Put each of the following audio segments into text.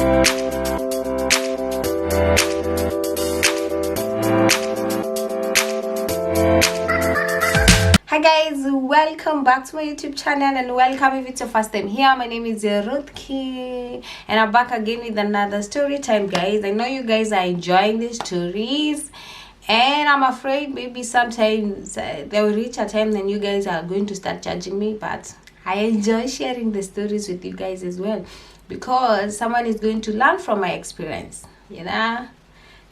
Hi guys, welcome back to my YouTube channel, and welcome if it's your first time here. My name is Ruth Key and I'm back again with another story time, guys. I know you guys are enjoying these stories, and I'm afraid maybe sometimes they will reach a time then you guys are going to start judging me, but I enjoy sharing the stories with you guys as well, because someone is going to learn from my experience, you know.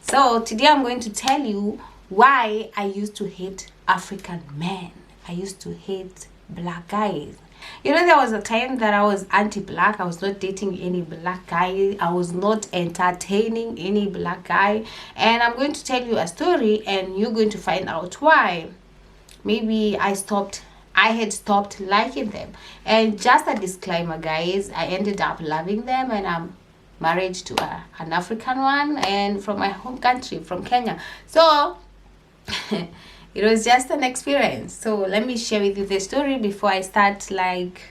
So today I'm going to tell you why I used to hate African men. I used to hate black guys. You know, there was a time that I was anti-black. I was not dating any black guy. I was not entertaining any black guy. And I'm going to tell you a story and you're going to find out why. Maybe I had stopped liking them. And just a disclaimer, guys, I ended up loving them, and I'm married to an African one, and from my home country, from Kenya. So it was just an experience. So let me share with you the story before I start. Like,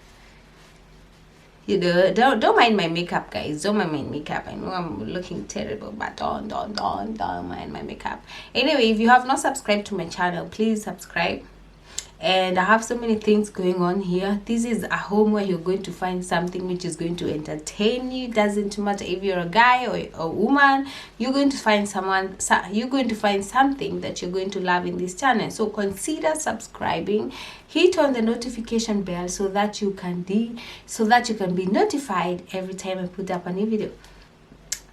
you know, don't mind my makeup, guys. Don't mind my makeup. I know I'm looking terrible, but don't mind my makeup. Anyway, if you have not subscribed to my channel, please subscribe. And I have so many things going on here. This is a home where you're going to find something which is going to entertain you. It doesn't matter if you're a guy or a woman. You're going to find something that you're going to love in this channel. So consider subscribing. Hit on the notification bell so that you can be notified every time I put up a new video.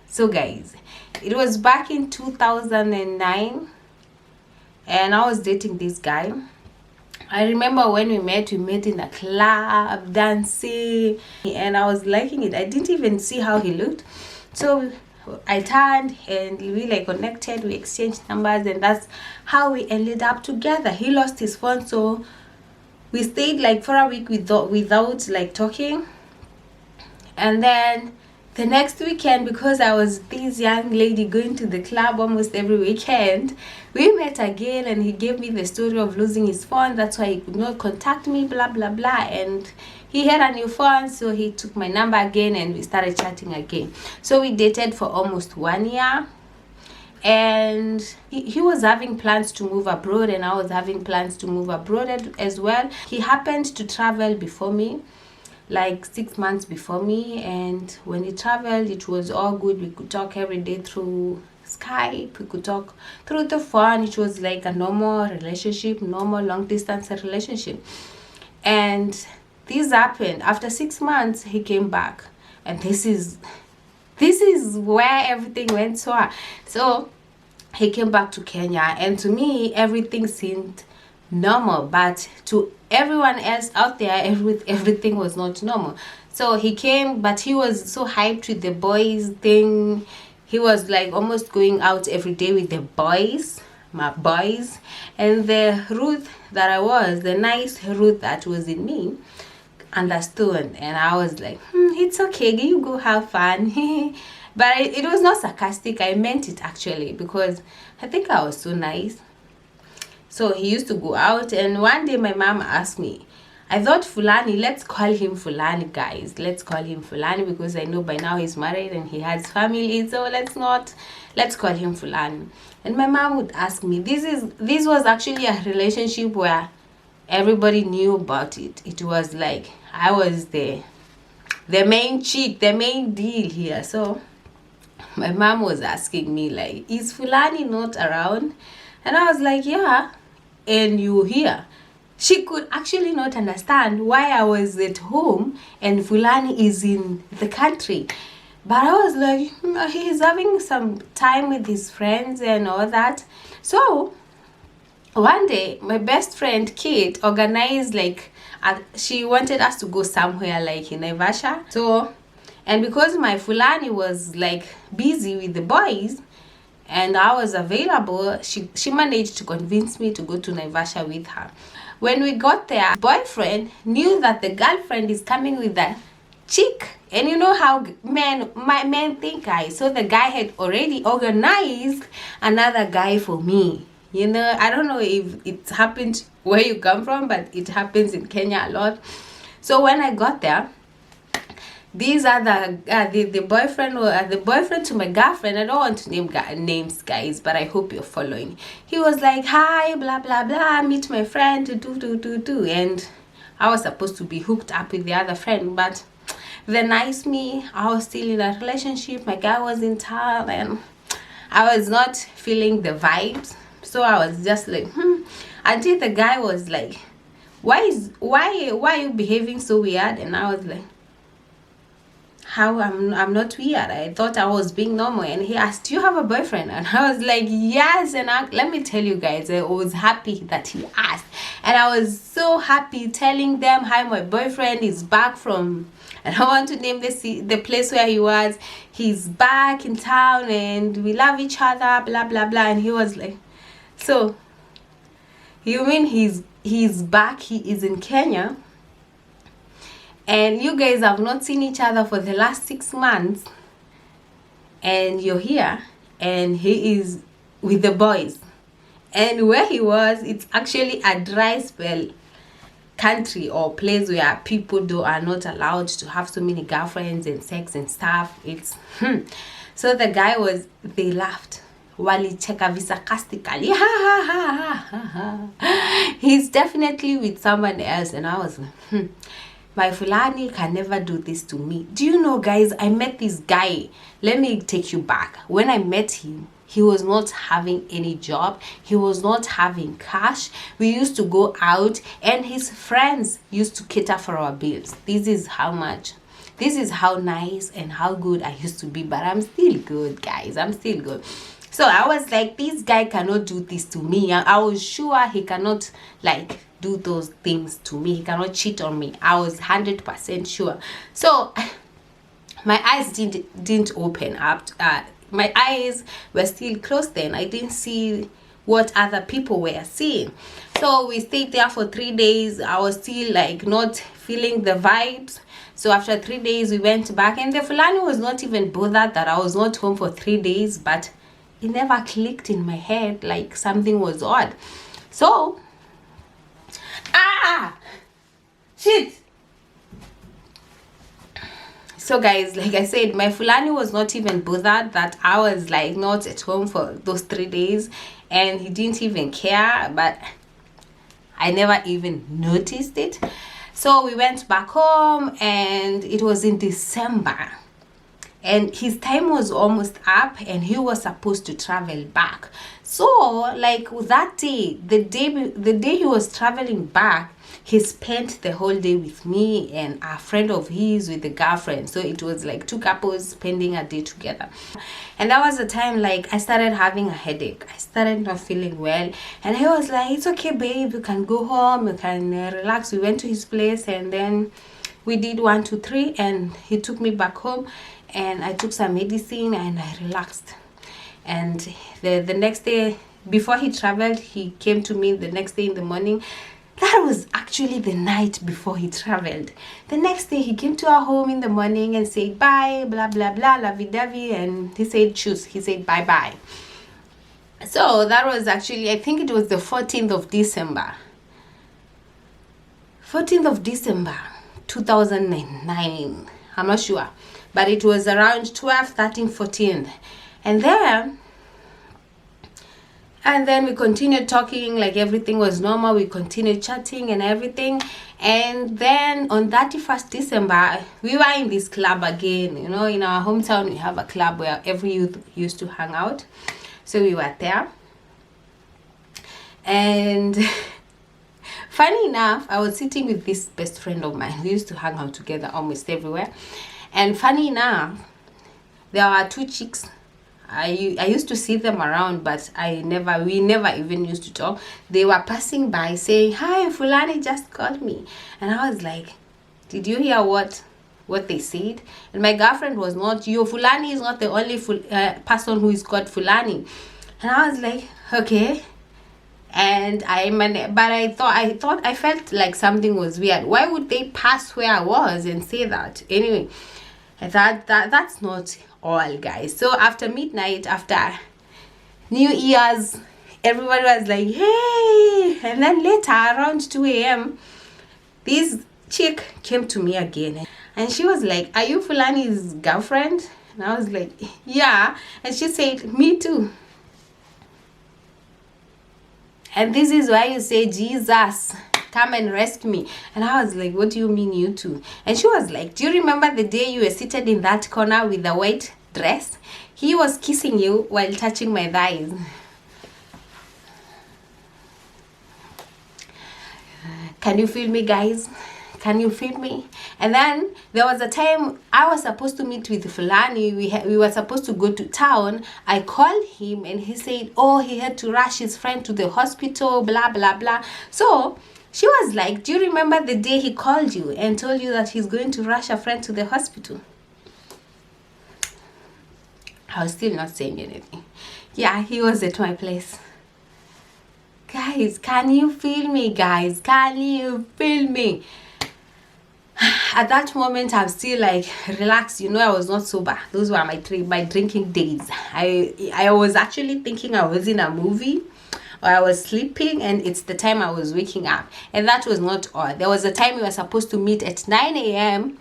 So guys, it was back in 2009, and I was dating this guy. I remember when we met in a club, dancing, and I was liking it. I didn't even see how he looked. So I turned and we connected, we exchanged numbers, and that's how we ended up together. He lost his phone, so we stayed for a week without talking. And then the next weekend, because I was this young lady going to the club almost every weekend, we met again, and he gave me the story of losing his phone. That's why he could not contact me, blah blah blah. And he had a new phone, so he took my number again and we started chatting again. So we dated for almost 1 year, and he was having plans to move abroad, and I was having plans to move abroad as well. He happened to travel before me, 6 months before me, and when he traveled, it was all good. We could talk every day through Skype, we could talk through the phone. It was like a normal relationship, normal long distance relationship. And this happened after 6 months. He came back, and this is where everything went sour. So he came back to Kenya, and to me everything seemed normal, but to everyone else out there, everything was not normal. So he came, but he was so hyped with the boys thing. He was almost going out every day with the boys, my boys. And the Ruth that I was, the nice Ruth that was in me, understood, and I was like, it's okay, you go have fun. But it was not sarcastic. I meant it actually, because I think I was so nice. So he used to go out, and one day my mom asked me, I thought Fulani, let's call him Fulani, guys. Let's call him Fulani, because I know by now he's married and he has family. So let's call him Fulani. And my mom would ask me, this was actually a relationship where everybody knew about it. It was like I was the main chick, the main deal here. So my mom was asking me is Fulani not around? And I was like, yeah. And you here. She could actually not understand why I was at home and Fulani is in the country. But I was like, he's having some time with his friends and all that. So one day my best friend Kate organized she wanted us to go somewhere in Naivasha. So, and because my Fulani was busy with the boys and I was available, she managed to convince me to go to Naivasha with her. When we got there, boyfriend knew that the girlfriend is coming with the chick, and you know how men think, guys. So the guy had already organized another guy for me. You know, I don't know if it happened where you come from, but it happens in Kenya a lot. So when I got there, these are the boyfriend or the boyfriend to my girlfriend. I don't want to name names, guys, but I hope you're following. He was like, hi, blah blah blah, meet my friend, do, and I was supposed to be hooked up with the other friend, but the nice me, I was still in a relationship. My guy was in town and I was not feeling the vibes, so I was just like until the guy was like, why are you behaving so weird? And I was like, how? I'm not weird. I thought I was being normal. And he asked, do you have a boyfriend? And I was like, yes. And let me tell you guys, I was happy that he asked, and I was so happy telling them, hi, my boyfriend is back from, and I want to name the place where he was. He's back in town and we love each other, blah blah blah. And he was like, so you mean he's back? He is in Kenya and you guys have not seen each other for the last 6 months, and you're here and he is with the boys. And where he was, it's actually a dry spell country or place where people are not allowed to have so many girlfriends and sex and stuff. It's so the guy was, they laughed, walicheka sarcastically, he's definitely with someone else. And I was like, my fulani can never do this to me. Do you know, guys, I met this guy. Let me take you back. When I met him, he was not having any job. He was not having cash. We used to go out and his friends used to cater for our bills. This is how nice and how good I used to be. But I'm still good, guys. I'm still good. So I was like, this guy cannot do this to me. I was sure he cannot like do those things to me. He cannot cheat on me. I was 100% sure. So my eyes didn't open up. My eyes were still closed then. I didn't see what other people were seeing. So we stayed there for 3 days. I was still like not feeling the vibes. So after 3 days we went back, and the Fulani was not even bothered that I was not home for 3 days, but it never clicked in my head like something was odd. So shit. So guys, like I said, my Fulani was not even bothered that I was like not at home for those 3 days, and he didn't even care, but I never even noticed it. So we went back home, and it was in December, and his time was almost up and he was supposed to travel back. So like that day, the day he was traveling back, he spent the whole day with me and a friend of his with the girlfriend. So it was like 2 couples spending a day together. And that was the time like I started having a headache. I started not feeling well, and he was like, it's okay babe, you can go home, you can relax. We went to his place and then we did 1 2 3, and he took me back home and I took some medicine and I relaxed. And the next day, before he traveled, he came to me the next day in the morning. That was actually the night before he traveled. The next day he came to our home in the morning and said bye, blah blah blah, lovey-dovey, and he said choose. He said bye bye. So that was actually, I think it was the 14th of December. 14th of December 2009. I'm not sure, but it was around 12, 13, 14. And then we continued talking like everything was normal. We continued chatting and everything. And then on 31st December, we were in this club again. You know, in our hometown, we have a club where every youth used to hang out. So we were there. And funny enough, I was sitting with this best friend of mine. We used to hang out together almost everywhere. And funny enough, there were 2 chicks. I used to see them around, but we never even used to talk. They were passing by saying, hi, Fulani just called me. And I was like, did you hear what they said? And my girlfriend was not, your Fulani is not the only person who is called Fulani. And I was like, okay. And I felt like something was weird. Why would they pass where I was and say that? Anyway, that's not all, guys. So after midnight, after New Year's, everybody was like, hey. And then later around 2 a.m, this chick came to me again, And she was like, are you Fulani's girlfriend? And I was like, yeah. And she said, me too. And this is why you say, Jesus, come and rescue me. And I was like, what do you mean you too? And she was like, do you remember the day you were seated in that corner with the white dress? He was kissing you while touching my thighs. Can you feel me, guys? Can you feel me? And then there was a time I was supposed to meet with Fulani. We were supposed to go to town. I called him and he said, oh, he had to rush his friend to the hospital, blah, blah, blah. So she was like, do you remember the day he called you and told you that he's going to rush a friend to the hospital? I was still not saying anything. Yeah, he was at my place. Guys, can you feel me, guys? Can you feel me? At that moment, I'm still like relaxed. You know, I was not sober. Those were my drinking days. I was actually thinking I was in a movie, or I was sleeping, and it's the time I was waking up. And that was not all. There was a time we were supposed to meet at 9 a.m.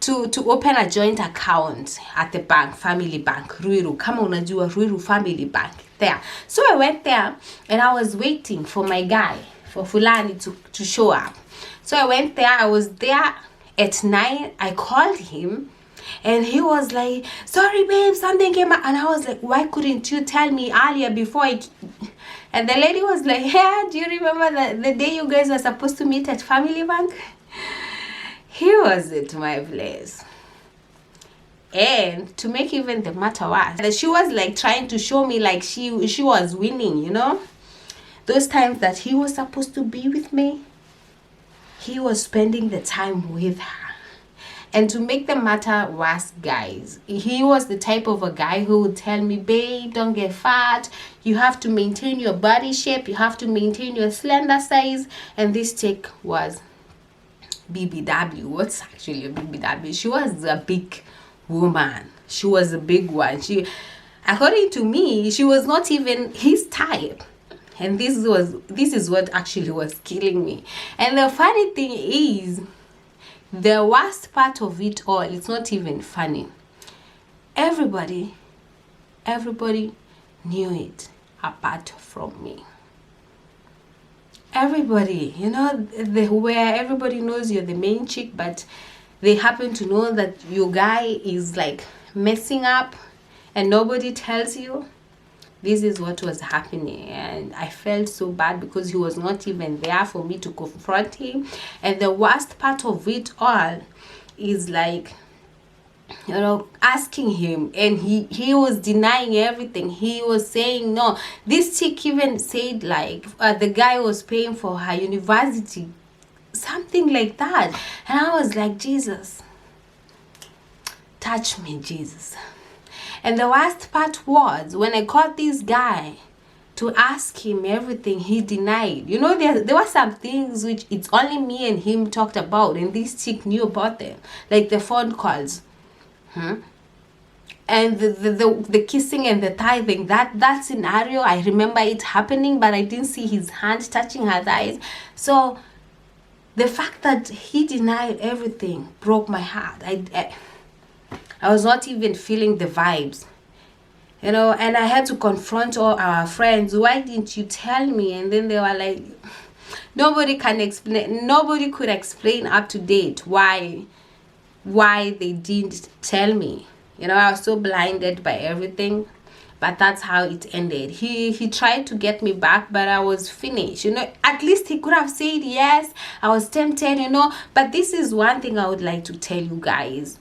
to open a joint account at the bank, Family Bank, Ruiru. Kama unajua Ruiru Family Bank there. So I went there and I was waiting for my guy, for Fulani to show up. So I went there. I was there at 9. I called him and he was like, sorry babe, something came up. And I was like, why couldn't you tell me earlier before and the lady was like, yeah, do you remember the day you guys were supposed to meet at Family Bank? He was at my place. And to make even the matter worse, she was like trying to show me like she was winning, you know. Those times that he was supposed to be with me, he was spending the time with her. And to make the matter worse, guys, he was the type of a guy who would tell me, babe, don't get fat. You have to maintain your body shape. You have to maintain your slender size. And this chick was BBW. What's actually a BBW? She was a big woman. She was a big one. According to me, she was not even his type. And this is what actually was killing me. And the funny thing is, the worst part of it all, it's not even funny. Everybody knew it apart from me. Everybody, you know, where everybody knows you're the main chick, but they happen to know that your guy is like messing up and nobody tells you. This is what was happening, and I felt so bad because he was not even there for me to confront him. And the worst part of it all is like, you know, asking him, and he was denying everything. He was saying no. This chick even said like the guy was paying for her university, something like that. And I was like, Jesus, touch me, Jesus. And the worst part was when I called this guy to ask him everything, he denied. You know, there were some things which it's only me and him talked about, and this chick knew about them, like the phone calls, and the kissing and the tithing. That scenario, I remember it happening, but I didn't see his hand touching her thighs. So the fact that he denied everything broke my heart. I was not even feeling the vibes, you know, and I had to confront all our friends. Why didn't you tell me? And then they were like, nobody could explain up to date why they didn't tell me. You know, I was so blinded by everything, but that's how it ended. He tried to get me back, but I was finished. You know, at least he could have said yes. I was tempted, you know, but this is one thing I would like to tell you guys.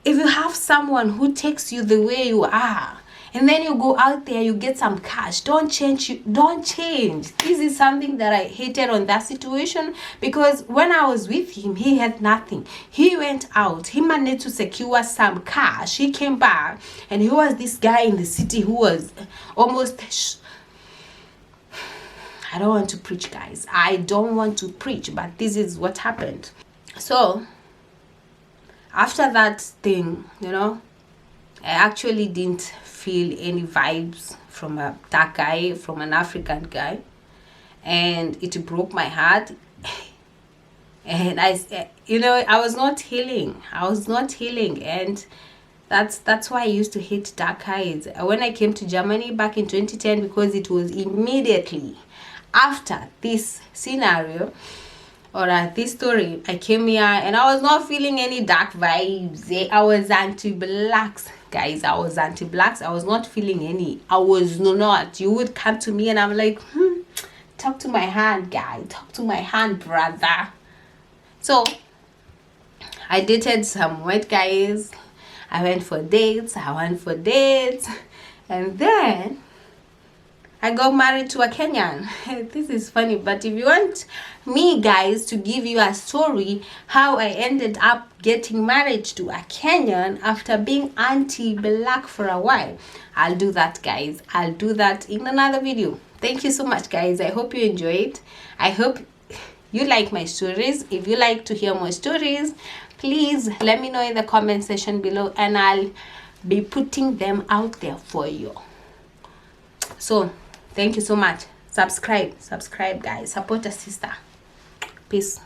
If you have someone who takes you the way you are, and then you go out there, you get some cash, don't change. This is something that I hated on that situation, because when I was with him, he had nothing. He went out, he managed to secure some cash. He came back, and he was this guy in the city who was almost... I don't want to preach, guys. I don't want to preach, but this is what happened. So after that thing, you know, I actually didn't feel any vibes from a dark guy, from an African guy, and it broke my heart. and I was not healing. And that's why I used to hate dark eyes. When I came to Germany back in 2010, because it was immediately after this scenario, or this story, I came here and I was not feeling any dark vibes. I was anti-blacks, guys. I was anti-blacks. I was not feeling any. I was not. You would come to me and I'm like, talk to my hand, guy. Talk to my hand, brother. So I dated some white guys. I went for dates. And then I got married to a Kenyan. This is funny, but if you want me, guys, to give you a story how I ended up getting married to a Kenyan after being anti-black for a while, I'll do that, guys. I'll do that in another video. Thank you so much, guys. I hope you enjoyed. I hope you like my stories. If you like to hear more stories, please let me know in the comment section below, and I'll be putting them out there for you. So thank you so much. Subscribe, guys. Support a sister. Peace.